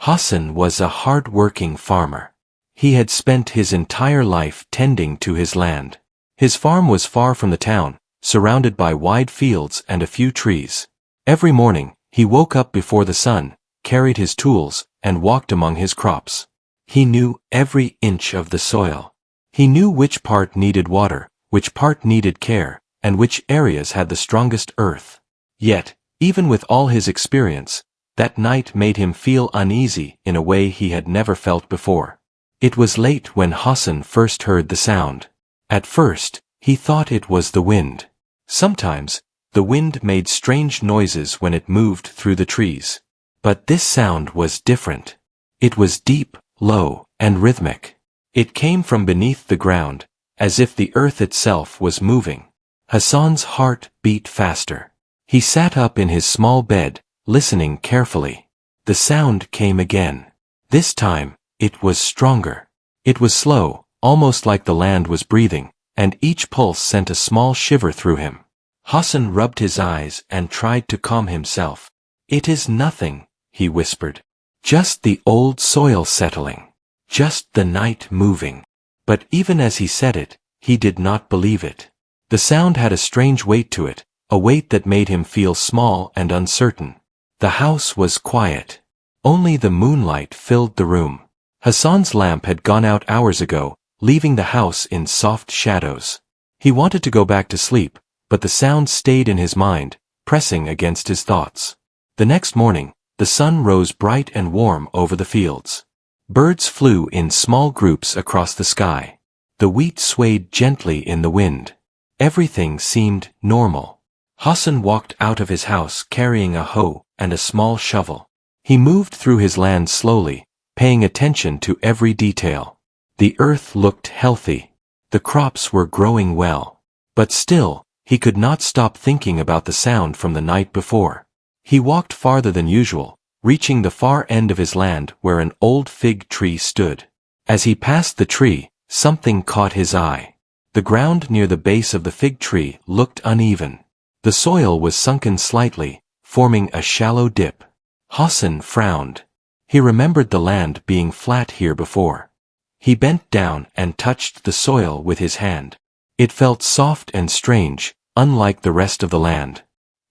Hassan was a hard-working farmer. He had spent his entire life tending to his land. His farm was far from the town, surrounded by wide fields and a few trees. Every morning, he woke up before the sun, carried his tools, and walked among his crops. He knew every inch of the soil. He knew which part needed water, which part needed care, and which areas had the strongest earth. Yet, even with all his experience, that night made him feel uneasy in a way he had never felt before. It was late when Hassan first heard the sound. At first, he thought it was the wind. Sometimes, the wind made strange noises when it moved through the trees. But this sound was different. It was deep, low, and rhythmic. It came from beneath the ground, as if the earth itself was moving. Hassan's heart beat faster. He sat up in his small bed, listening carefully. The sound came again. This time, it was stronger. It was slow, almost like the land was breathing, and each pulse sent a small shiver through him. Hassan rubbed his eyes and tried to calm himself. "It is nothing," he whispered. "Just the old soil settling. Just the night moving." But even as he said it, he did not believe it. The sound had a strange weight to it, a weight that made him feel small and uncertain. The house was quiet. Only the moonlight filled the room. Hassan's lamp had gone out hours ago, leaving the house in soft shadows. He wanted to go back to sleep, but the sound stayed in his mind, pressing against his thoughts. The next morning, the sun rose bright and warm over the fields. Birds flew in small groups across the sky. The wheat swayed gently in the wind. Everything seemed normal. Hassan walked out of his house carrying a hoe and a small shovel. He moved through his land slowly, paying attention to every detail. The earth looked healthy. The crops were growing well. But still, he could not stop thinking about the sound from the night before. He walked farther than usual, reaching the far end of his land where an old fig tree stood. As he passed the tree, something caught his eye. The ground near the base of the fig tree looked uneven. The soil was sunken slightly, forming a shallow dip. Hassan frowned. He remembered the land being flat here before. He bent down and touched the soil with his hand. It felt soft and strange, unlike the rest of the land.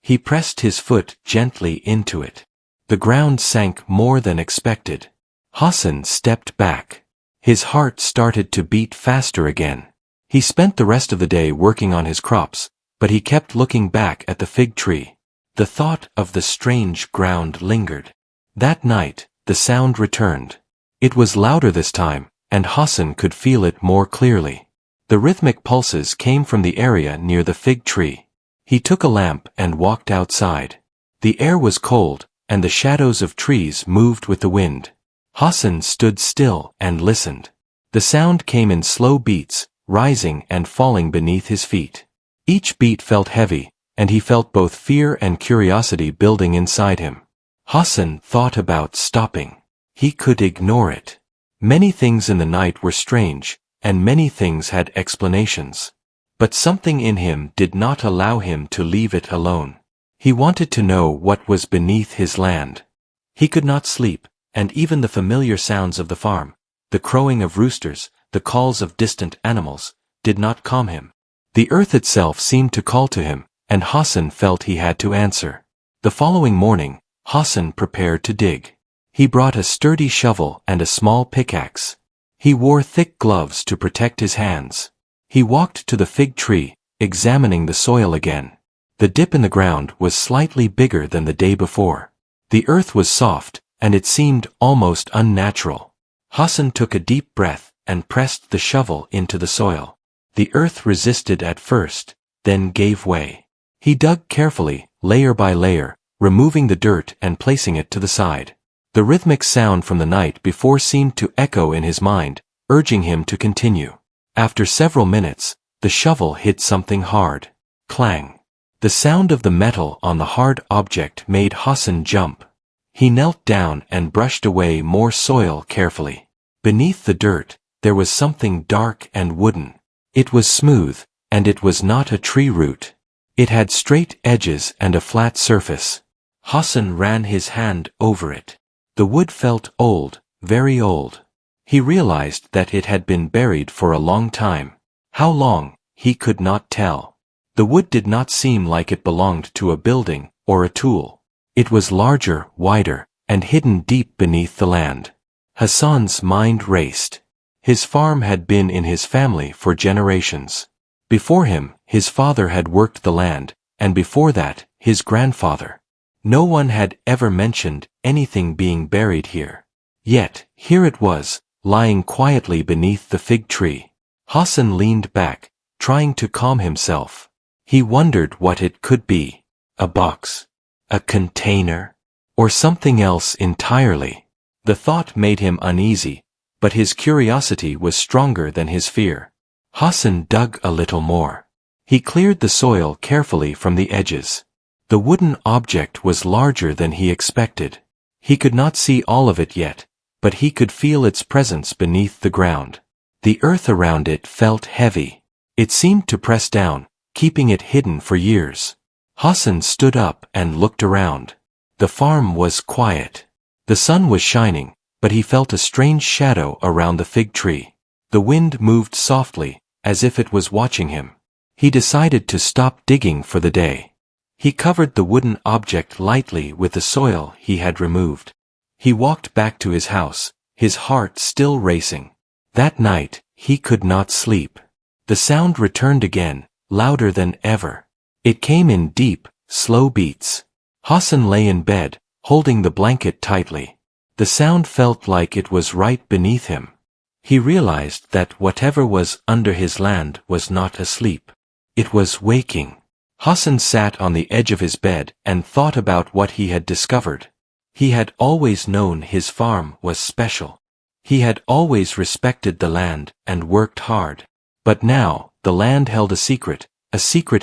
He pressed his foot gently into it. The ground sank more than expected. Hassan stepped back. His heart started to beat faster again. He spent the rest of the day working on his crops, but he kept looking back at the fig tree. The thought of the strange ground lingered. That night, the sound returned. It was louder this time, and Hassan could feel it more clearly. The rhythmic pulses came from the area near the fig tree. He took a lamp and walked outside. The air was cold, and the shadows of trees moved with the wind. Hassan stood still and listened. The sound came in slow beats, rising and falling beneath his feet. Each beat felt heavy, and he felt both fear and curiosity building inside him. Hassan thought about stopping. He could ignore it. Many things in the night were strange, and many things had explanations. But something in him did not allow him to leave it alone. He wanted to know what was beneath his land. He could not sleep, and even the familiar sounds of the farm, the crowing of roosters, the calls of distant animals, did not calm him. The earth itself seemed to call to him, and Hassan felt he had to answer. The following morning, Hassan prepared to dig. He brought a sturdy shovel and a small pickaxe. He wore thick gloves to protect his hands. He walked to the fig tree, examining the soil again. The dip in the ground was slightly bigger than the day before. The earth was soft, and it seemed almost unnatural. Hassan took a deep breath and pressed the shovel into the soil. The earth resisted at first, then gave way. He dug carefully, layer by layer, removing the dirt and placing it to the side. The rhythmic sound from the night before seemed to echo in his mind, urging him to continue. After several minutes, the shovel hit something hard. Clang. The sound of the metal on the hard object made Hassan jump. He knelt down and brushed away more soil carefully. Beneath the dirt, there was something dark and wooden. It was smooth, and it was not a tree root. It had straight edges and a flat surface. Hassan ran his hand over it. The wood felt old, very old. He realized that it had been buried for a long time. How long, he could not tell. The wood did not seem like it belonged to a building or a tool. It was larger, wider, and hidden deep beneath the land. Hassan's mind raced. His farm had been in his family for generations. Before him, his father had worked the land, and before that, his grandfather. No one had ever mentioned anything being buried here. Yet, here it was, lying quietly beneath the fig tree. Hassan leaned back, trying to calm himself. He wondered what it could be. A box? A container? Or something else entirely? The thought made him uneasy, but his curiosity was stronger than his fear. Hassan dug a little more. He cleared the soil carefully from the edges. The wooden object was larger than he expected. He could not see all of it yet, but he could feel its presence beneath the ground. The earth around it felt heavy. It seemed to press down, keeping it hidden for years. Hassan stood up and looked around. The farm was quiet. The sun was shining, but he felt a strange shadow around the fig tree. The wind moved softly, as if it was watching him. He decided to stop digging for the day. He covered the wooden object lightly with the soil he had removed. He walked back to his house, his heart still racing. That night, he could not sleep. The sound returned again, louder than ever. It came in deep, slow beats. Hassan lay in bed, holding the blanket tightly. The sound felt like it was right beneath him. He realized that whatever was under his land was not asleep. It was waking. Hassan sat on the edge of his bed and thought about what he had discovered. He had always known his farm was special. He had always respected the land and worked hard. But now, the land held a secret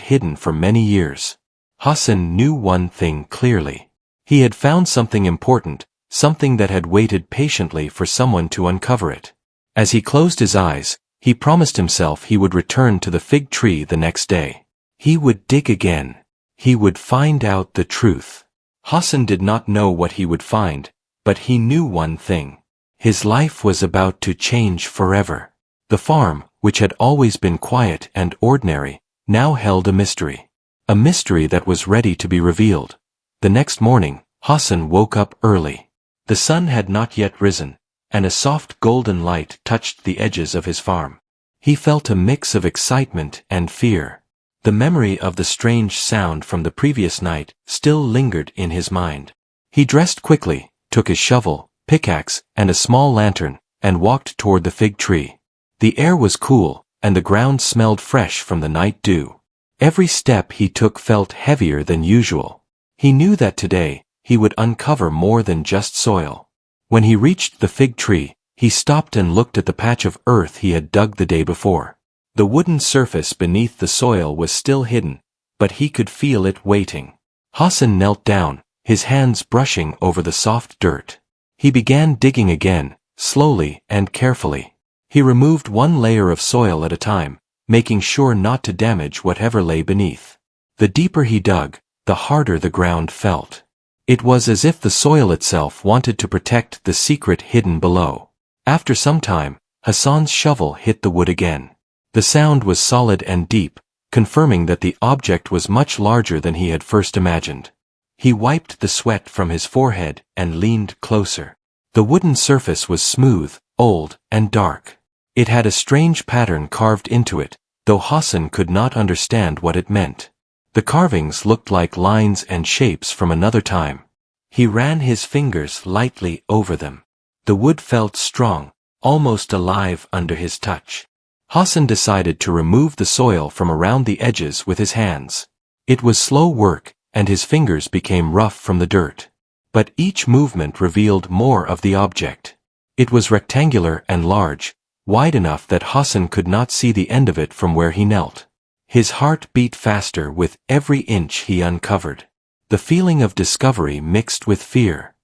hidden for many years. Hassan knew one thing clearly. He had found something important, something that had waited patiently for someone to uncover it. As he closed his eyes, he promised himself he would return to the fig tree the next day. He would dig again. He would find out the truth. Hassan did not know what he would find, but he knew one thing. His life was about to change forever. The farm, which had always been quiet and ordinary, now held a mystery. A mystery that was ready to be revealed. The next morning, Hassan woke up early. The sun had not yet risen, and a soft golden light touched the edges of his farm. He felt a mix of excitement and fear. The memory of the strange sound from the previous night still lingered in his mind. He dressed quickly, took his shovel, pickaxe, and a small lantern, and walked toward the fig tree. The air was cool, and the ground smelled fresh from the night dew. Every step he took felt heavier than usual. He knew that today, he would uncover more than just soil. When he reached the fig tree, he stopped and looked at the patch of earth he had dug the day before. The wooden surface beneath the soil was still hidden, but he could feel it waiting. Hassan knelt down, his hands brushing over the soft dirt. He began digging again, slowly and carefully. He removed one layer of soil at a time, making sure not to damage whatever lay beneath. The deeper he dug, the harder the ground felt. It was as if the soil itself wanted to protect the secret hidden below. After some time, Hassan's shovel hit the wood again. The sound was solid and deep, confirming that the object was much larger than he had first imagined. He wiped the sweat from his forehead and leaned closer. The wooden surface was smooth, old, and dark. It had a strange pattern carved into it, though Hassan could not understand what it meant. The carvings looked like lines and shapes from another time. He ran his fingers lightly over them. The wood felt strong, almost alive under his touch. Hassan decided to remove the soil from around the edges with his hands. It was slow work, and his fingers became rough from the dirt. But each movement revealed more of the object. It was rectangular and large, wide enough that Hassan could not see the end of it from where he knelt. His heart beat faster with every inch he uncovered. The feeling of discovery mixed with fear.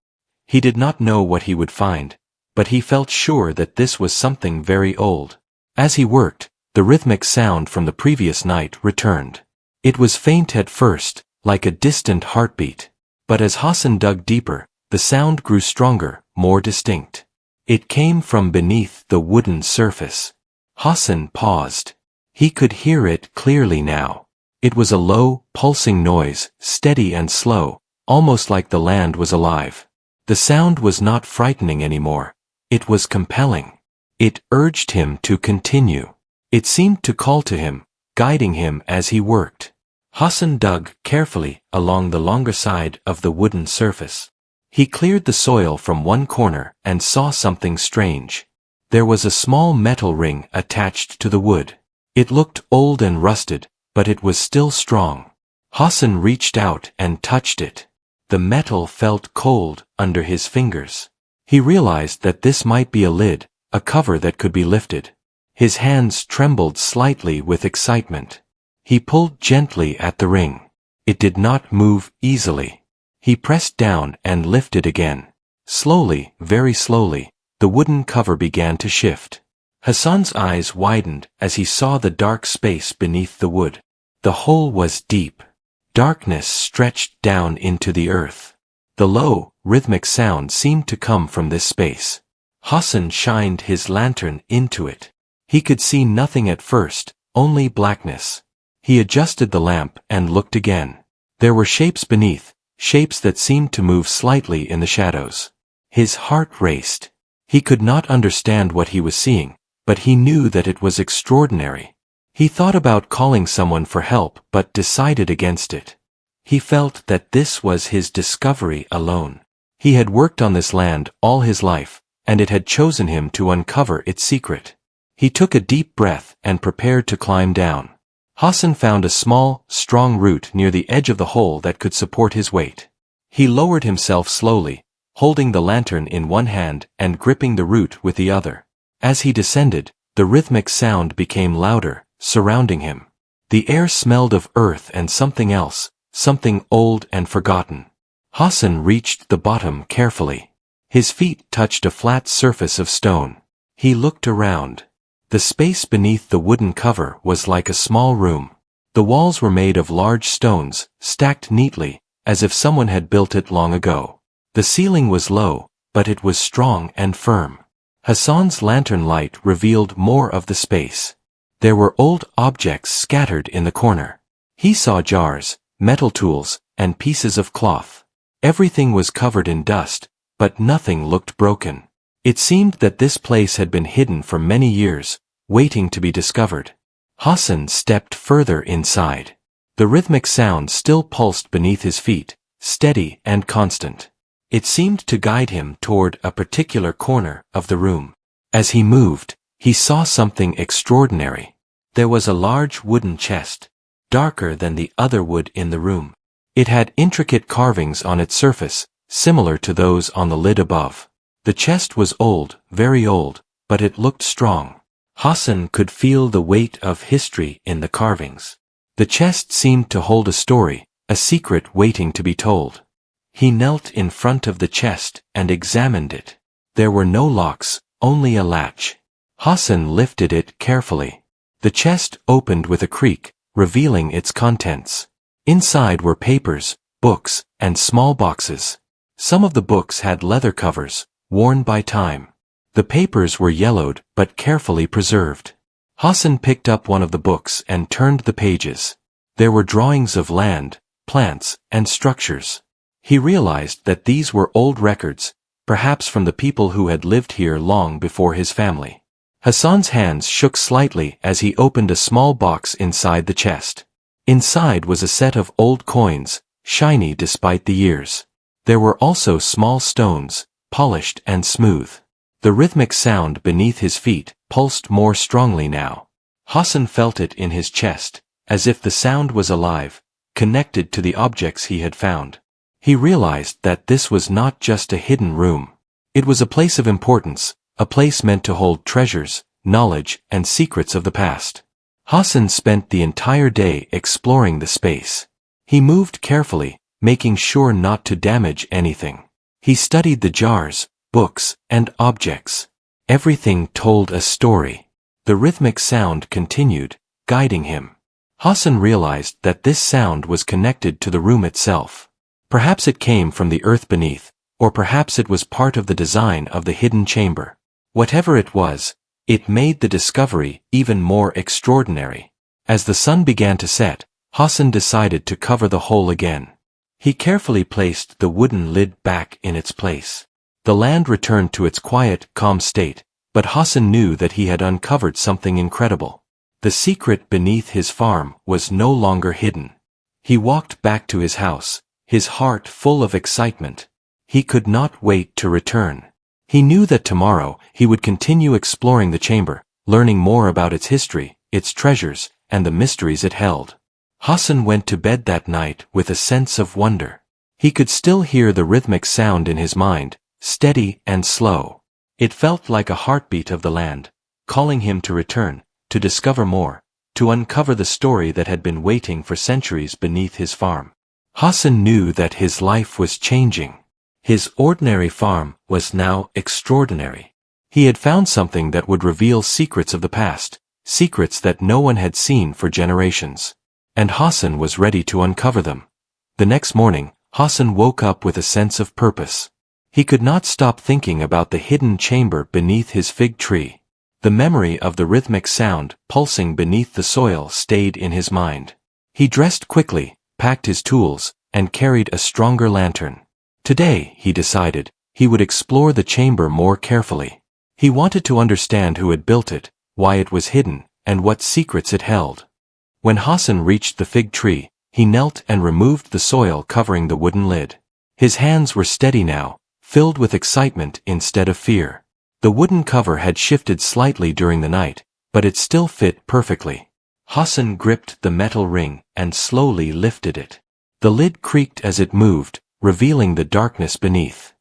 He did not know what he would find, but he felt sure that this was something very old. As he worked, the rhythmic sound from the previous night returned. It was faint at first, like a distant heartbeat. But as Hassan dug deeper, The sound grew stronger, more distinct. It came from beneath the wooden surface. Hassan paused. He could hear it clearly now. It was a low, pulsing noise, steady and slow, almost like the land was alive. The sound was not frightening anymore. It was compelling. It urged him to continue. It seemed to call to him, guiding him as he worked. Hassan dug carefully along the longer side of the wooden surface. He cleared the soil from one corner and saw something strange. There was a small metal ring attached to the wood. It looked old and rusted, but it was still strong. Hassan reached out and touched it. The metal felt cold under his fingers. He realized that this might be a lid, a cover that could be lifted. His hands trembled slightly with excitement. He pulled gently at the ring. It did not move easily. He pressed down and lifted again. Slowly, very slowly, the wooden cover began to shift. Hassan's eyes widened as he saw the dark space beneath the wood. The hole was deep. Darkness stretched down into the earth. The low, rhythmic sound seemed to come from this space. Hassan shined his lantern into it. He could see nothing at first, only blackness. He adjusted the lamp and looked again. There were shapes beneath, shapes that seemed to move slightly in the shadows. His heart raced. He could not understand what he was seeing, but he knew that it was extraordinary. He thought about calling someone for help but decided against it. He felt that this was his discovery alone. He had worked on this land all his life, and it had chosen him to uncover its secret. He took a deep breath and prepared to climb down. Hassan found a small, strong root near the edge of the hole that could support his weight. He lowered himself slowly, holding the lantern in one hand and gripping the root with the other. As he descended, the rhythmic sound became louder, surrounding him. The air smelled of earth and something else, something old and forgotten. Hassan reached the bottom carefully. His feet touched a flat surface of stone. He looked around. The space beneath the wooden cover was like a small room. The walls were made of large stones, stacked neatly, as if someone had built it long ago. The ceiling was low, but it was strong and firm. Hassan's lantern light revealed more of the space. There were old objects scattered in the corner. He saw jars, metal tools, and pieces of cloth. Everything was covered in dust, but nothing looked broken. It seemed that this place had been hidden for many years, waiting to be discovered. Hassan stepped further inside. The rhythmic sound still pulsed beneath his feet, steady and constant. It seemed to guide him toward a particular corner of the room. As he moved, he saw something extraordinary. There was a large wooden chest, darker than the other wood in the room. It had intricate carvings on its surface, similar to those on the lid above. The chest was old, very old, but it looked strong. Hassan could feel the weight of history in the carvings. The chest seemed to hold a story, a secret waiting to be told. He knelt in front of the chest and examined it. There were no locks, only a latch. Hassan lifted it carefully. The chest opened with a creak, revealing its contents. Inside were papers, books, and small boxes. Some of the books had leather covers, worn by time. The papers were yellowed but carefully preserved. Hassan picked up one of the books and turned the pages. There were drawings of land, plants, and structures. He realized that these were old records, perhaps from the people who had lived here long before his family. Hassan's hands shook slightly as he opened a small box inside the chest. Inside was a set of old coins, shiny despite the years. There were also small stones, polished and smooth. The rhythmic sound beneath his feet pulsed more strongly now. Hassan felt it in his chest, as if the sound was alive, connected to the objects he had found. He realized that this was not just a hidden room. It was a place of importance, a place meant to hold treasures, knowledge, and secrets of the past. Hassan spent the entire day exploring the space. He moved carefully, making sure not to damage anything. He studied the jars, books, and objects. Everything told a story. The rhythmic sound continued, guiding him. Hassan realized that this sound was connected to the room itself. Perhaps it came from the earth beneath, Or perhaps it was part of the design of the hidden chamber. Whatever it was, it made the discovery even more extraordinary. As the sun began to set, Hassan decided to cover the hole again. He carefully placed the wooden lid back in its place. The land returned to its quiet, calm state, but Hassan knew that he had uncovered something incredible. The secret beneath his farm was no longer hidden. He walked back to his house, his heart full of excitement. He could not wait to return. He knew that tomorrow he would continue exploring the chamber, learning more about its history, its treasures, and the mysteries it held. Hassan went to bed that night with a sense of wonder. He could still hear the rhythmic sound in his mind, steady and slow. It felt like a heartbeat of the land, calling him to return, to discover more, to uncover the story that had been waiting for centuries beneath his farm. Hassan knew that his life was changing. His ordinary farm was now extraordinary. He had found something that would reveal secrets of the past, secrets that no one had seen for generations. And Hassan was ready to uncover them. The next morning, Hassan woke up with a sense of purpose. He could not stop thinking about the hidden chamber beneath his fig tree. The memory of the rhythmic sound pulsing beneath the soil stayed in his mind. He dressed quickly, packed his tools, and carried a stronger lantern. Today, he decided, he would explore the chamber more carefully. He wanted to understand who had built it, why it was hidden, and what secrets it held. When Hassan reached the fig tree, he knelt and removed the soil covering the wooden lid. His hands were steady now, filled with excitement instead of fear. The wooden cover had shifted slightly during the night, but it still fit perfectly. Hassan gripped the metal ring and slowly lifted it. The lid creaked as it moved, revealing the darkness beneath.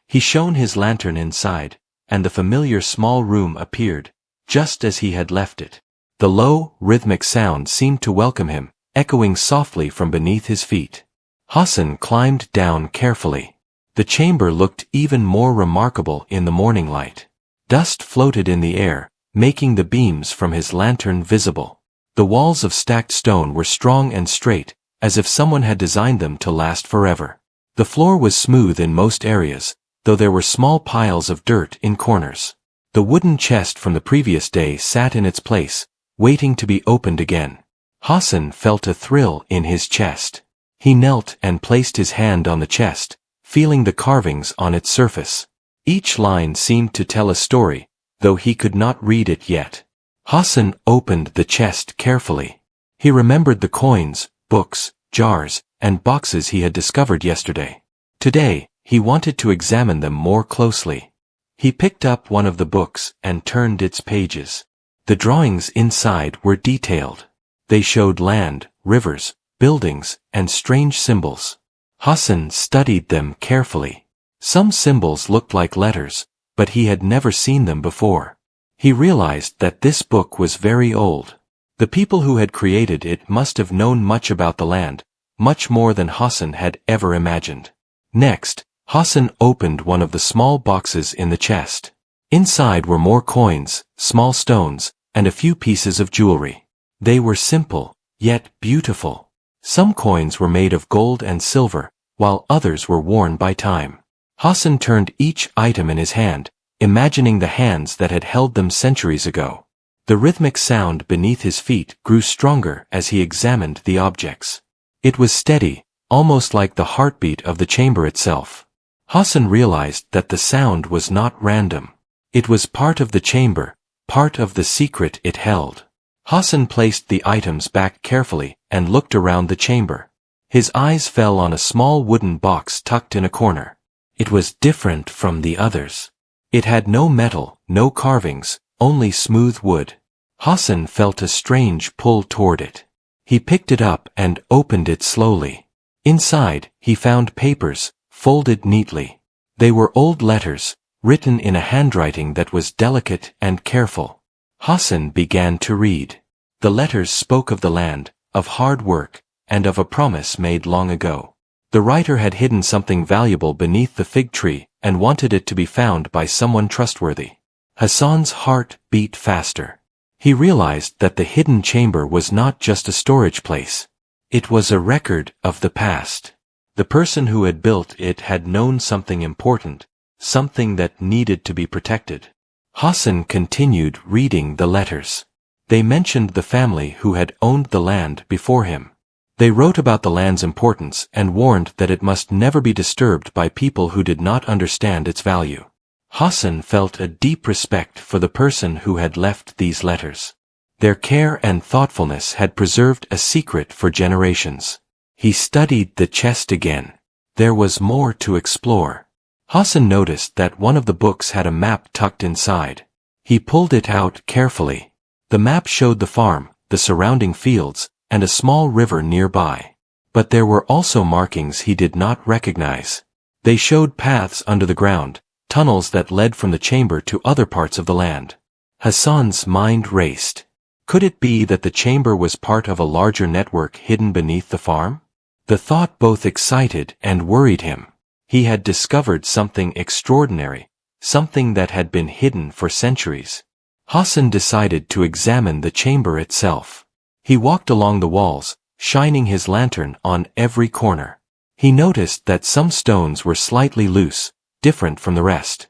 He shone his lantern inside, and the familiar small room appeared, just as he had left it. The low, rhythmic sound seemed to welcome him, echoing softly from beneath his feet. Hassan climbed down carefully. The chamber looked even more remarkable in the morning light. Dust floated in the air, making the beams from his lantern visible. The walls of stacked stone were strong and straight, as if someone had designed them to last forever. The floor was smooth in most areas, though there were small piles of dirt in corners. The wooden chest from the previous day sat in its place, waiting to be opened again. Hassan felt a thrill in his chest. He knelt and placed his hand on the chest, feeling the carvings on its surface. Each line seemed to tell a story, though he could not read it yet. Hassan opened the chest carefully. He remembered the coins, books, jars, and boxes he had discovered yesterday. Today, he wanted to examine them more closely. He picked up one of the books and turned its pages. The drawings inside were detailed. They showed land, rivers, buildings, and strange symbols. Hassan studied them carefully. Some symbols looked like letters, but he had never seen them before. He realized that this book was very old. The people who had created it must have known much about the land, much more than Hassan had ever imagined. Next, Hassan opened one of the small boxes in the chest. Inside were more coins, small stones, and a few pieces of jewelry. They were simple, yet beautiful. Some coins were made of gold and silver, while others were worn by time. Hassan turned each item in his hand, imagining the hands that had held them centuries ago. The rhythmic sound beneath his feet grew stronger as he examined the objects. It was steady, almost like the heartbeat of the chamber itself. Hassan realized that the sound was not random. It was part of the chamber, part of the secret it held. Hassan placed the items back carefully and looked around the chamber. His eyes fell on a small wooden box tucked in a corner. It was different from the others. It had no metal, no carvings, only smooth wood. Hassan felt a strange pull toward it. He picked it up and opened it slowly. Inside, he found papers, folded neatly. They were old letters, written in a handwriting that was delicate and careful. Hassan began to read. The letters spoke of the land, of hard work, and of a promise made long ago. The writer had hidden something valuable beneath the fig tree and wanted it to be found by someone trustworthy. Hassan's heart beat faster. He realized that the hidden chamber was not just a storage place. It was a record of the past. The person who had built it had known something important, something that needed to be protected. Hassan continued reading the letters. They mentioned the family who had owned the land before him. They wrote about the land's importance and warned that it must never be disturbed by people who did not understand its value. Hassan felt a deep respect for the person who had left these letters. Their care and thoughtfulness had preserved a secret for generations. He studied the chest again. There was more to explore. Hassan noticed that one of the books had a map tucked inside. He pulled it out carefully. The map showed the farm, the surrounding fields, and a small river nearby. But there were also markings he did not recognize. They showed paths under the ground, tunnels that led from the chamber to other parts of the land. Hassan's mind raced. Could it be that the chamber was part of a larger network hidden beneath the farm? The thought both excited and worried him. He had discovered something extraordinary, something that had been hidden for centuries. Hassan decided to examine the chamber itself. He walked along the walls, shining his lantern on every corner. He noticed that some stones were slightly loose, different from the rest.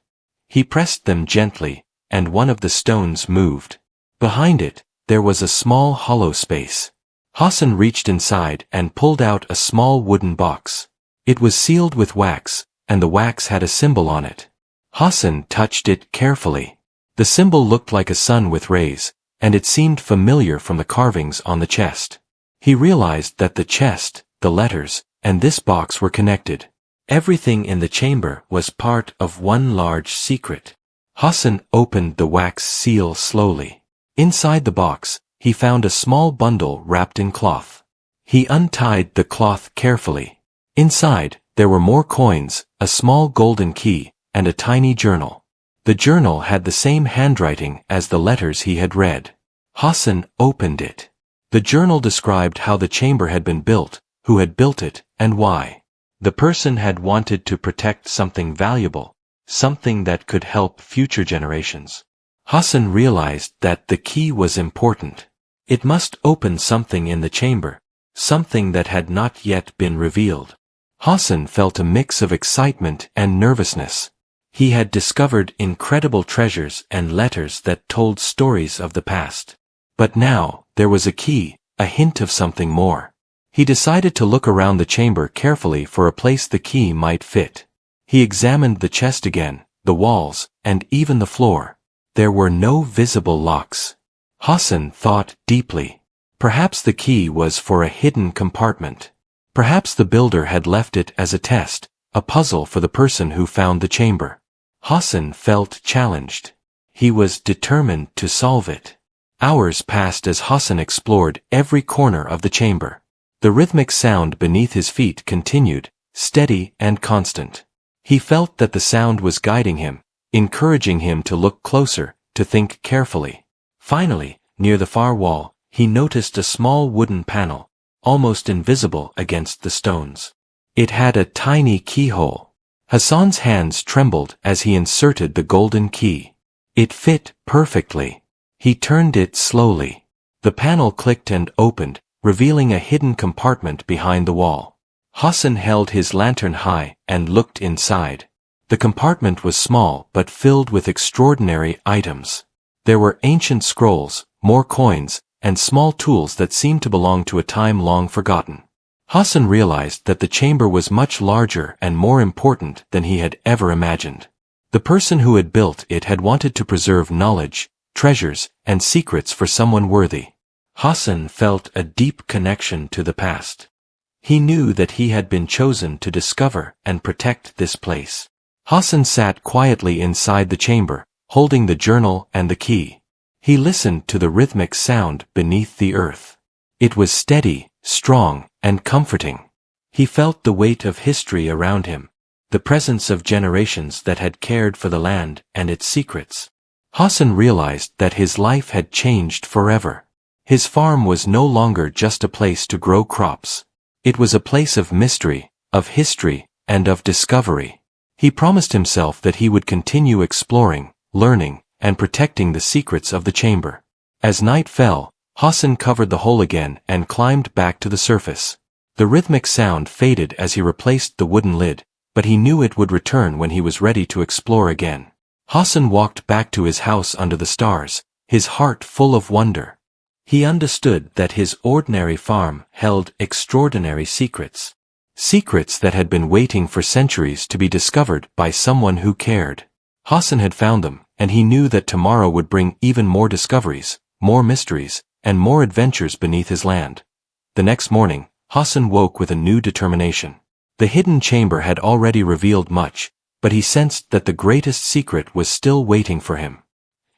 He pressed them gently, and one of the stones moved. Behind it, there was a small hollow space. Hassan reached inside and pulled out a small wooden box. It was sealed with wax, and the wax had a symbol on it. Hassan touched it carefully. The symbol looked like a sun with rays, and it seemed familiar from the carvings on the chest. He realized that the chest, the letters, and this box were connected. Everything in the chamber was part of one large secret. Hassan opened the wax seal slowly. Inside the box, he found a small bundle wrapped in cloth. He untied the cloth carefully. Inside, there were more coins, a small golden key, and a tiny journal. The journal had the same handwriting as the letters he had read. Hassan opened it. The journal described how the chamber had been built, who had built it, and why. The person had wanted to protect something valuable, something that could help future generations. Hassan realized that the key was important. It must open something in the chamber, something that had not yet been revealed. Hassan felt a mix of excitement and nervousness. He had discovered incredible treasures and letters that told stories of the past. But now, there was a key, a hint of something more. He decided to look around the chamber carefully for a place the key might fit. He examined the chest again, the walls, and even the floor. There were no visible locks. Hassan thought deeply. Perhaps the key was for a hidden compartment. Perhaps the builder had left it as a test, a puzzle for the person who found the chamber. Hassan felt challenged. He was determined to solve it. Hours passed as Hassan explored every corner of the chamber. The rhythmic sound beneath his feet continued, steady and constant. He felt that the sound was guiding him, encouraging him to look closer, to think carefully. Finally, near the far wall, he noticed a small wooden panel, almost invisible against the stones. It had a tiny keyhole. Hassan's hands trembled as he inserted the golden key. It fit perfectly. He turned it slowly. The panel clicked and opened, revealing a hidden compartment behind the wall. Hassan held his lantern high and looked inside. The compartment was small but filled with extraordinary items. There were ancient scrolls, more coins, and small tools that seemed to belong to a time long forgotten. Hassan realized that the chamber was much larger and more important than he had ever imagined. The person who had built it had wanted to preserve knowledge, treasures, and secrets for someone worthy. Hassan felt a deep connection to the past. He knew that he had been chosen to discover and protect this place. Hassan sat quietly inside the chamber, holding the journal and the key. He listened to the rhythmic sound beneath the earth. It was steady, strong, and comforting. He felt the weight of history around him, the presence of generations that had cared for the land and its secrets. Hassan realized that his life had changed forever. His farm was no longer just a place to grow crops. It was a place of mystery, of history, and of discovery. He promised himself that he would continue exploring, learning, and protecting the secrets of the chamber. As night fell, Hassan covered the hole again and climbed back to the surface. The rhythmic sound faded as he replaced the wooden lid, but he knew it would return when he was ready to explore again. Hassan walked back to his house under the stars, his heart full of wonder. He understood that his ordinary farm held extraordinary secrets. Secrets that had been waiting for centuries to be discovered by someone who cared. Hassan had found them, and he knew that tomorrow would bring even more discoveries, more mysteries, and more adventures beneath his land. The next morning, Hassan woke with a new determination. The hidden chamber had already revealed much, but he sensed that the greatest secret was still waiting for him.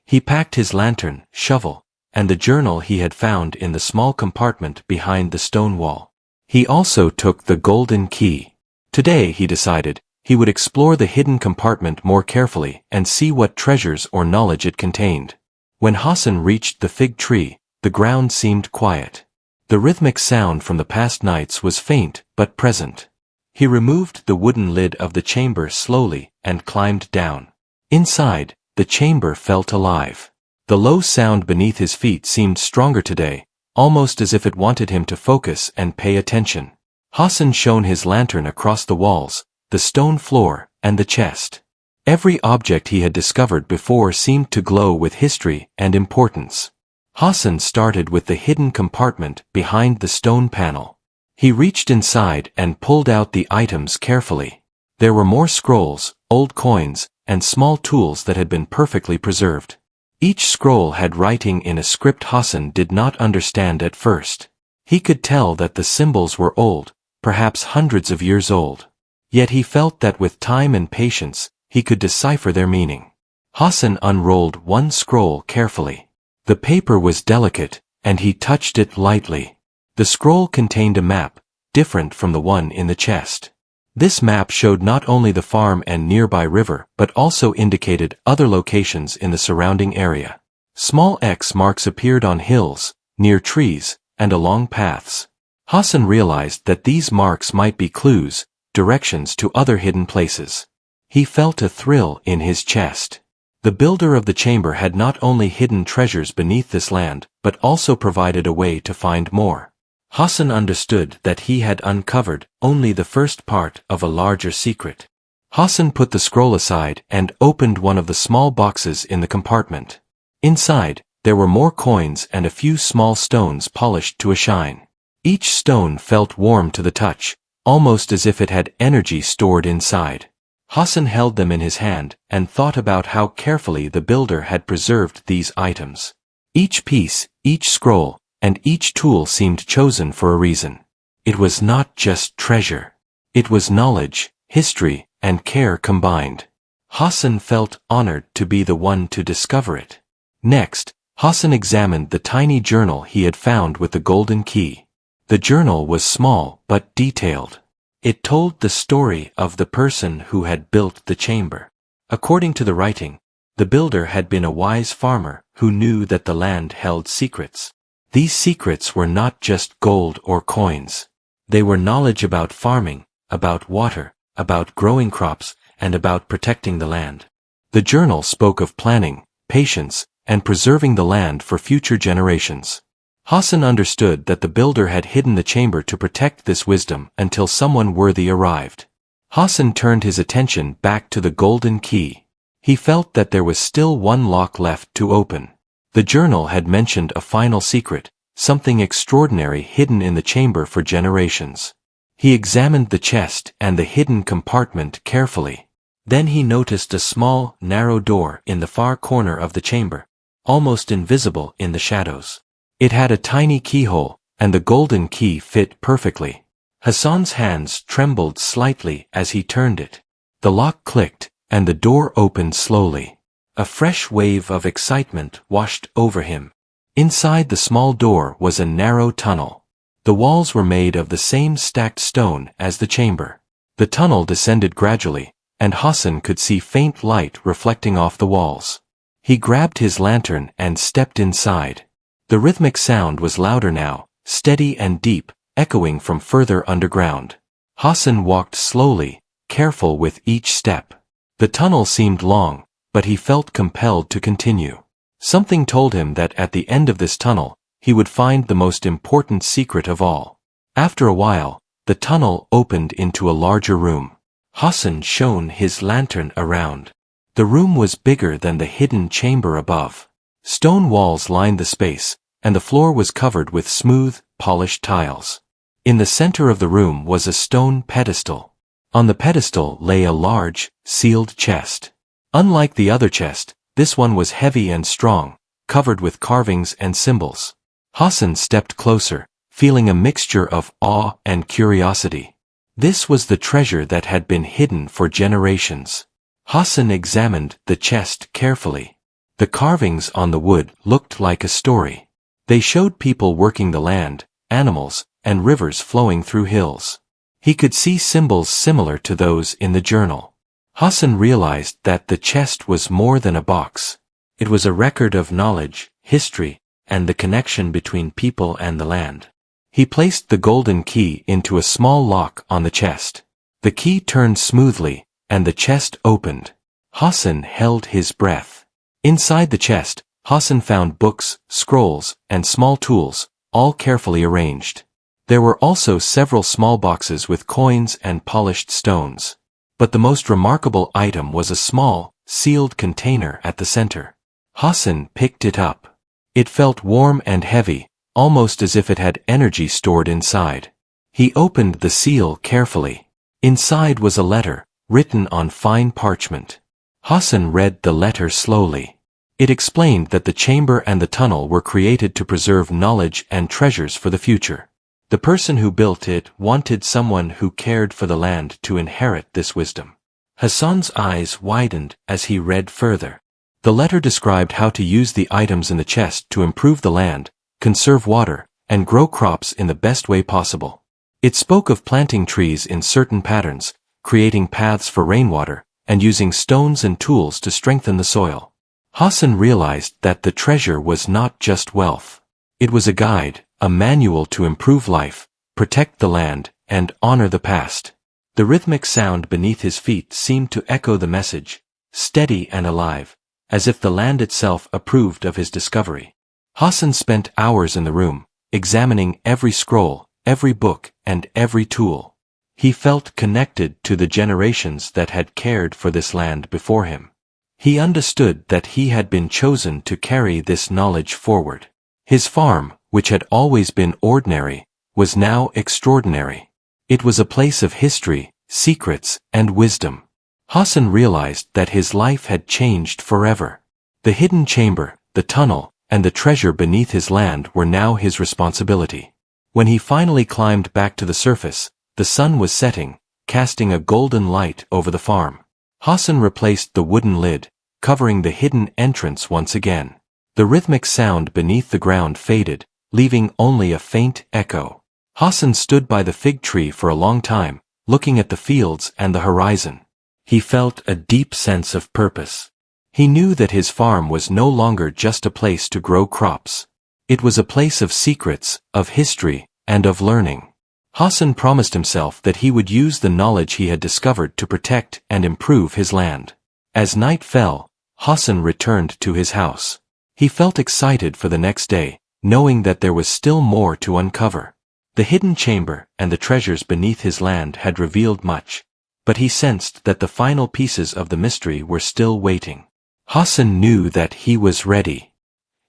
He packed his lantern, shovel, and the journal he had found in the small compartment behind the stone wall. He also took the golden key. Today, he decided, he would explore the hidden compartment more carefully and see what treasures or knowledge it contained. When Hassan reached the fig tree, the ground seemed quiet. The rhythmic sound from the past nights was faint but present. He removed the wooden lid of the chamber slowly and climbed down. Inside, the chamber felt alive. The low sound beneath his feet seemed stronger today, almost as if it wanted him to focus and pay attention. Hassan shone his lantern across the walls, the stone floor, and the chest. Every object he had discovered before seemed to glow with history and importance. Hassan started with the hidden compartment behind the stone panel. He reached inside and pulled out the items carefully. There were more scrolls, old coins, and small tools that had been perfectly preserved. Each scroll had writing in a script Hassan did not understand at first. He could tell that the symbols were old, perhaps hundreds of years old. Yet he felt that with time and patience, he could decipher their meaning. Hassan unrolled one scroll carefully. The paper was delicate, and he touched it lightly. The scroll contained a map, different from the one in the chest. This map showed not only the farm and nearby river but also indicated other locations in the surrounding area. Small X marks appeared on hills, near trees, and along paths. Hassan realized that these marks might be clues, directions to other hidden places. He felt a thrill in his chest. The builder of the chamber had not only hidden treasures beneath this land, but also provided a way to find more. Hassan understood that he had uncovered only the first part of a larger secret. Hassan put the scroll aside and opened one of the small boxes in the compartment. Inside, there were more coins and a few small stones polished to a shine. Each stone felt warm to the touch, almost as if it had energy stored inside. Hassan held them in his hand and thought about how carefully the builder had preserved these items. Each piece, each scroll, and each tool seemed chosen for a reason. It was not just treasure. It was knowledge, history, and care combined. Hassan felt honored to be the one to discover it. Next, Hassan examined the tiny journal he had found with the golden key. The journal was small but detailed. It told the story of the person who had built the chamber. According to the writing, the builder had been a wise farmer who knew that the land held secrets. These secrets were not just gold or coins. They were knowledge about farming, about water, about growing crops, and about protecting the land. The journal spoke of planning, patience, and preserving the land for future generations. Hassan understood that the builder had hidden the chamber to protect this wisdom until someone worthy arrived. Hassan turned his attention back to the golden key. He felt that there was still one lock left to open. The journal had mentioned a final secret, something extraordinary hidden in the chamber for generations. He examined the chest and the hidden compartment carefully. Then he noticed a small, narrow door in the far corner of the chamber, almost invisible in the shadows. It had a tiny keyhole, and the golden key fit perfectly. Hassan's hands trembled slightly as he turned it. The lock clicked, and the door opened slowly. A fresh wave of excitement washed over him. Inside the small door was a narrow tunnel. The walls were made of the same stacked stone as the chamber. The tunnel descended gradually, and Hassan could see faint light reflecting off the walls. He grabbed his lantern and stepped inside. The rhythmic sound was louder now, steady and deep, echoing from further underground. Hassan walked slowly, careful with each step. The tunnel seemed long, but he felt compelled to continue. Something told him that at the end of this tunnel, he would find the most important secret of all. After a while, the tunnel opened into a larger room. Hassan shone his lantern around. The room was bigger than the hidden chamber above. Stone walls lined the space, and the floor was covered with smooth, polished tiles. In the center of the room was a stone pedestal. On the pedestal lay a large, sealed chest. Unlike the other chest, this one was heavy and strong, covered with carvings and symbols. Hassan stepped closer, feeling a mixture of awe and curiosity. This was the treasure that had been hidden for generations. Hassan examined the chest carefully. The carvings on the wood looked like a story. They showed people working the land, animals, and rivers flowing through hills. He could see symbols similar to those in the journal. Hassan realized that the chest was more than a box. It was a record of knowledge, history, and the connection between people and the land. He placed the golden key into a small lock on the chest. The key turned smoothly, and the chest opened. Hassan held his breath. Inside the chest, Hassan found books, scrolls, and small tools, all carefully arranged. There were also several small boxes with coins and polished stones. But the most remarkable item was a small, sealed container at the center. Hassan picked it up. It felt warm and heavy, almost as if it had energy stored inside. He opened the seal carefully. Inside was a letter, written on fine parchment. Hassan read the letter slowly. It explained that the chamber and the tunnel were created to preserve knowledge and treasures for the future. The person who built it wanted someone who cared for the land to inherit this wisdom. Hassan's eyes widened as he read further. The letter described how to use the items in the chest to improve the land, conserve water, and grow crops in the best way possible. It spoke of planting trees in certain patterns, creating paths for rainwater, and using stones and tools to strengthen the soil. Hassan realized that the treasure was not just wealth. It was a guide, a manual to improve life, protect the land, and honor the past. The rhythmic sound beneath his feet seemed to echo the message, steady and alive, as if the land itself approved of his discovery. Hassan spent hours in the room, examining every scroll, every book, and every tool. He felt connected to the generations that had cared for this land before him. He understood that he had been chosen to carry this knowledge forward. His farm, which had always been ordinary, was now extraordinary. It was a place of history, secrets, and wisdom. Hassan realized that his life had changed forever. The hidden chamber, the tunnel, and the treasure beneath his land were now his responsibility. When he finally climbed back to the surface, the sun was setting, casting a golden light over the farm. Hassan replaced the wooden lid, covering the hidden entrance once again. The rhythmic sound beneath the ground faded, leaving only a faint echo. Hassan stood by the fig tree for a long time, looking at the fields and the horizon. He felt a deep sense of purpose. He knew that his farm was no longer just a place to grow crops. It was a place of secrets, of history, and of learning. Hassan promised himself that he would use the knowledge he had discovered to protect and improve his land. As night fell, Hassan returned to his house. He felt excited for the next day, knowing that there was still more to uncover. The hidden chamber and the treasures beneath his land had revealed much, but he sensed that the final pieces of the mystery were still waiting. Hassan knew that he was ready.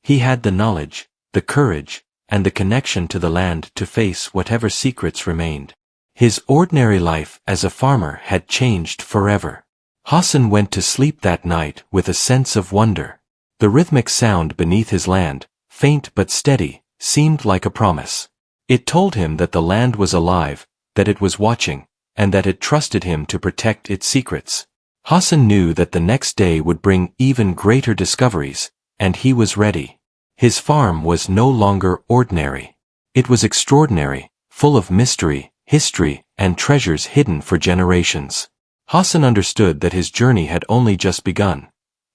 He had the knowledge, the courage, and the connection to the land to face whatever secrets remained. His ordinary life as a farmer had changed forever. Hassan went to sleep that night with a sense of wonder. The rhythmic sound beneath his land, faint but steady, seemed like a promise. It told him that the land was alive, that it was watching, and that it trusted him to protect its secrets. Hassan knew that the next day would bring even greater discoveries, and he was ready. His farm was no longer ordinary. It was extraordinary, full of mystery, history, and treasures hidden for generations. Hassan understood that his journey had only just begun.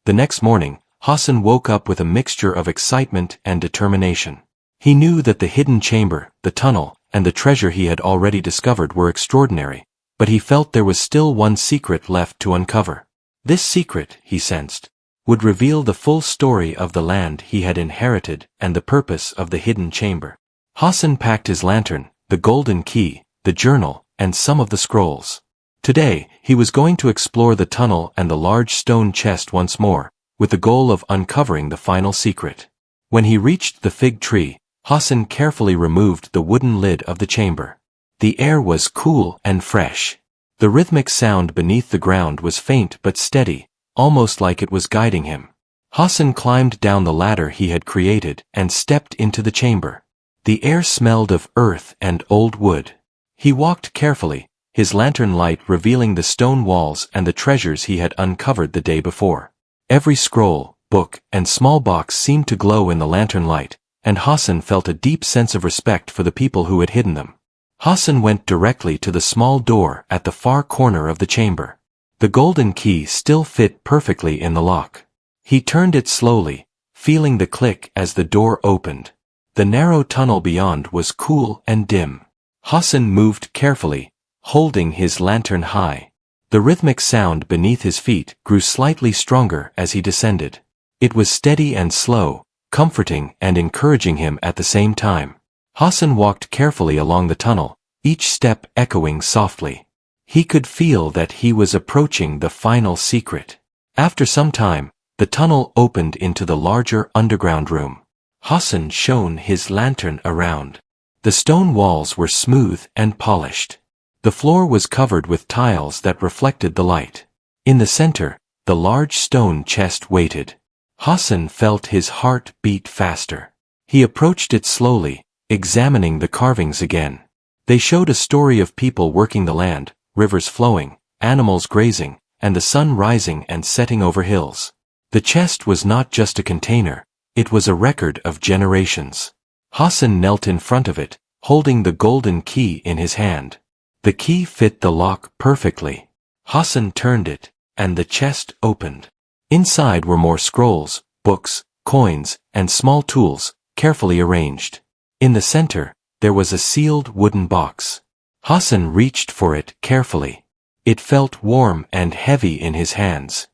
The next morning, Hassan woke up with a mixture of excitement and determination. He knew that the hidden chamber, the tunnel, and the treasure he had already discovered were extraordinary, but he felt there was still one secret left to uncover. This secret, he sensed, would reveal the full story of the land he had inherited and the purpose of the hidden chamber. Hassan packed his lantern, the golden key, the journal, and some of the scrolls. Today, he was going to explore the tunnel and the large stone chest once more, with the goal of uncovering the final secret. When he reached the fig tree, Hassan carefully removed the wooden lid of the chamber. The air was cool and fresh. The rhythmic sound beneath the ground was faint but steady, almost like it was guiding him. Hassan climbed down the ladder he had created and stepped into the chamber. The air smelled of earth and old wood. He walked carefully, his lantern light revealing the stone walls and the treasures he had uncovered the day before. Every scroll, book, and small box seemed to glow in the lantern light, and Hassan felt a deep sense of respect for the people who had hidden them. Hassan went directly to the small door at the far corner of the chamber. The golden key still fit perfectly in the lock. He turned it slowly, feeling the click as the door opened. The narrow tunnel beyond was cool and dim. Hassan moved carefully, holding his lantern high. The rhythmic sound beneath his feet grew slightly stronger as he descended. It was steady and slow, comforting and encouraging him at the same time. Hassan walked carefully along the tunnel, each step echoing softly. He could feel that he was approaching the final secret. After some time, the tunnel opened into the larger underground room. Hassan shone his lantern around. The stone walls were smooth and polished. The floor was covered with tiles that reflected the light. In the center, the large stone chest waited. Hassan felt his heart beat faster. He approached it slowly, examining the carvings again. They showed a story of people working the land, rivers flowing, animals grazing, and the sun rising and setting over hills. The chest was not just a container, it was a record of generations. Hassan knelt in front of it, holding the golden key in his hand. The key fit the lock perfectly. Hassan turned it, and the chest opened. Inside were more scrolls, books, coins, and small tools, carefully arranged. In the center, there was a sealed wooden box. Hassan reached for it carefully. It felt warm and heavy in his hands.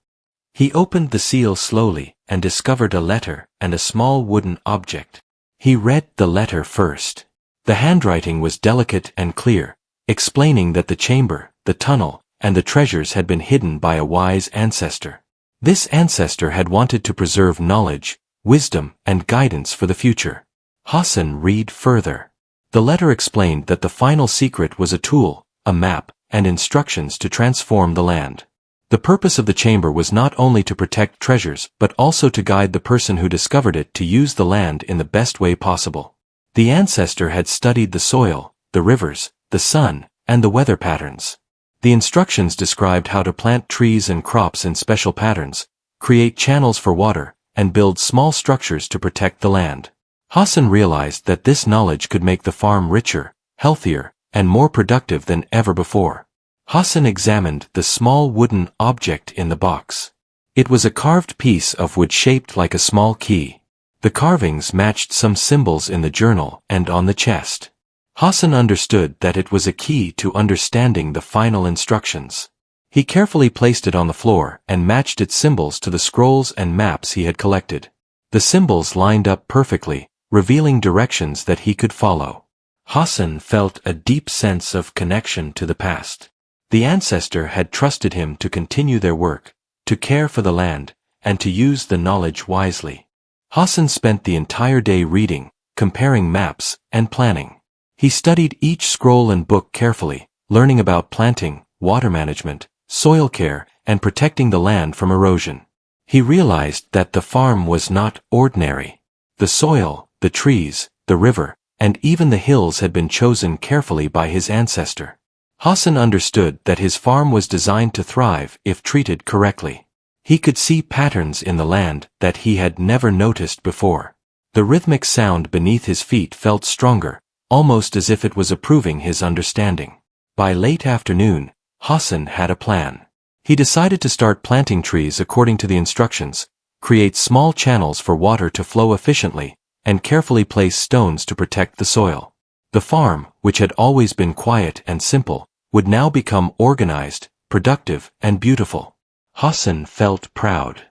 He opened the seal slowly and discovered a letter and a small wooden object. He read the letter first. The handwriting was delicate and clear, explaining that the chamber, the tunnel, and the treasures had been hidden by a wise ancestor. This ancestor had wanted to preserve knowledge, wisdom, and guidance for the future. Hassan read further. The letter explained that the final secret was a tool, a map, and instructions to transform the land. The purpose of the chamber was not only to protect treasures but also to guide the person who discovered it to use the land in the best way possible. The ancestor had studied the soil, the rivers, the sun, and the weather patterns. The instructions described how to plant trees and crops in special patterns, create channels for water, and build small structures to protect the land. Hassan realized that this knowledge could make the farm richer, healthier, and more productive than ever before. Hassan examined the small wooden object in the box. It was a carved piece of wood shaped like a small key. The carvings matched some symbols in the journal and on the chest. Hassan understood that it was a key to understanding the final instructions. He carefully placed it on the floor and matched its symbols to the scrolls and maps he had collected. The symbols lined up perfectly, revealing directions that he could follow. Hassan felt a deep sense of connection to the past. The ancestor had trusted him to continue their work, to care for the land, and to use the knowledge wisely. Hassan spent the entire day reading, comparing maps, and planning. He studied each scroll and book carefully, learning about planting, water management, soil care, and protecting the land from erosion. He realized that the farm was not ordinary. The soil, the trees, the river, and even the hills had been chosen carefully by his ancestor. Hassan understood that his farm was designed to thrive if treated correctly. He could see patterns in the land that he had never noticed before. The rhythmic sound beneath his feet felt stronger, almost as if it was approving his understanding. By late afternoon, Hassan had a plan. He decided to start planting trees according to the instructions, create small channels for water to flow efficiently, and carefully place stones to protect the soil. The farm, which had always been quiet and simple, would now become organized, productive, and beautiful. Hassan felt proud.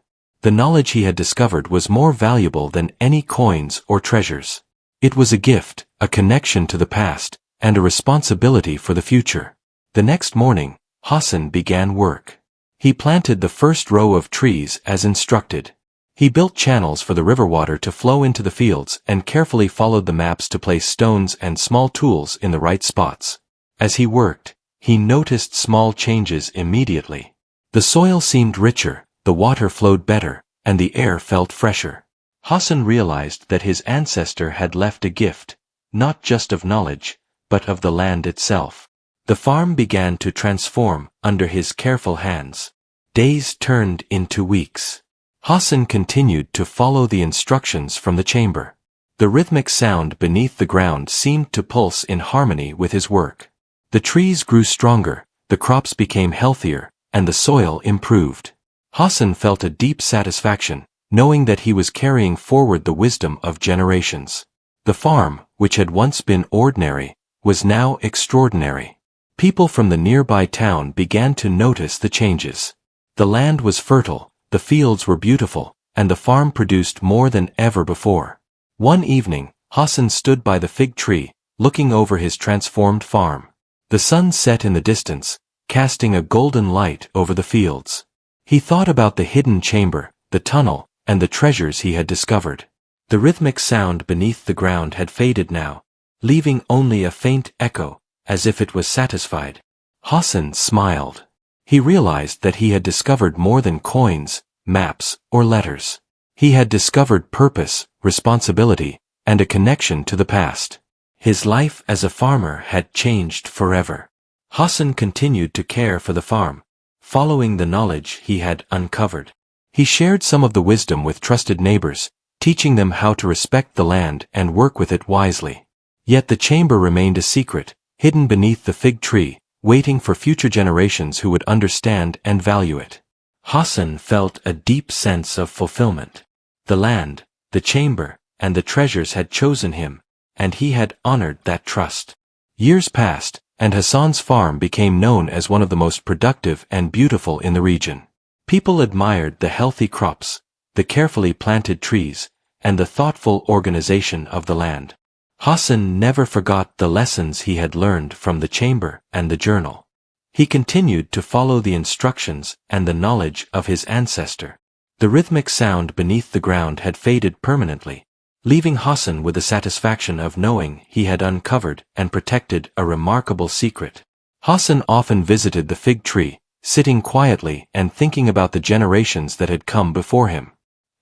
The knowledge he had discovered was more valuable than any coins or treasures. It was a gift, a connection to the past, and a responsibility for the future. The next morning, Hassan began work. He planted the first row of trees as instructed. He built channels for the river water to flow into the fields and carefully followed the maps to place stones and small tools in the right spots. As he worked, he noticed small changes immediately. The soil seemed richer, the water flowed better, and the air felt fresher. Hassan realized that his ancestor had left a gift, not just of knowledge, but of the land itself. The farm began to transform under his careful hands. Days turned into weeks. Hassan continued to follow the instructions from the chamber. The rhythmic sound beneath the ground seemed to pulse in harmony with his work. The trees grew stronger, the crops became healthier, and the soil improved. Hassan felt a deep satisfaction, knowing that he was carrying forward the wisdom of generations. The farm, which had once been ordinary, was now extraordinary. People from the nearby town began to notice the changes. The land was fertile, the fields were beautiful, and the farm produced more than ever before. One evening, Hassan stood by the fig tree, looking over his transformed farm. The sun set in the distance, casting a golden light over the fields. He thought about the hidden chamber, the tunnel, and the treasures he had discovered. The rhythmic sound beneath the ground had faded now, leaving only a faint echo, as if it was satisfied. Hassan smiled. He realized that he had discovered more than coins, maps, or letters. He had discovered purpose, responsibility, and a connection to the past. His life as a farmer had changed forever. Hassan continued to care for the farm, following the knowledge he had uncovered. He shared some of the wisdom with trusted neighbors, teaching them how to respect the land and work with it wisely. Yet the chamber remained a secret, hidden beneath the fig tree, waiting for future generations who would understand and value it. Hassan felt a deep sense of fulfillment. The land, the chamber, and the treasures had chosen him, and he had honored that trust. Years passed, and Hassan's farm became known as one of the most productive and beautiful in the region. People admired the healthy crops, the carefully planted trees, and the thoughtful organization of the land. Hassan never forgot the lessons he had learned from the chamber and the journal. He continued to follow the instructions and the knowledge of his ancestor. The rhythmic sound beneath the ground had faded permanently, leaving Hassan with the satisfaction of knowing he had uncovered and protected a remarkable secret. Hassan often visited the fig tree, sitting quietly and thinking about the generations that had come before him.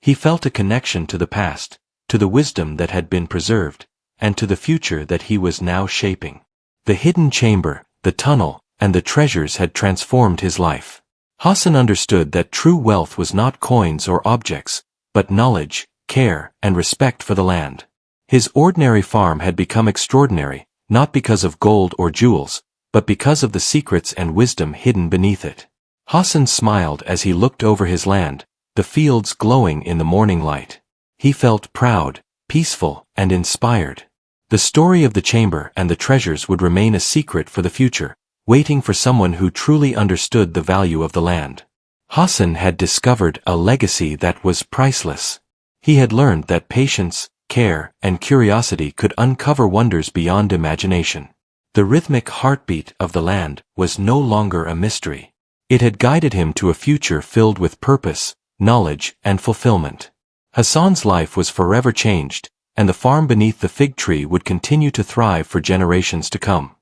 He felt a connection to the past, to the wisdom that had been preserved, and to the future that he was now shaping. The hidden chamber, the tunnel, and the treasures had transformed his life. Hassan understood that true wealth was not coins or objects, but knowledge, care, and respect for the land. His ordinary farm had become extraordinary, not because of gold or jewels, but because of the secrets and wisdom hidden beneath it. Hassan smiled as he looked over his land, the fields glowing in the morning light. He felt proud, peaceful, and inspired. The story of the chamber and the treasures would remain a secret for the future, waiting for someone who truly understood the value of the land. Hassan had discovered a legacy that was priceless. He had learned that patience, care, and curiosity could uncover wonders beyond imagination. The rhythmic heartbeat of the land was no longer a mystery. It had guided him to a future filled with purpose, knowledge, and fulfillment. Hassan's life was forever changed, and the farm beneath the fig tree would continue to thrive for generations to come.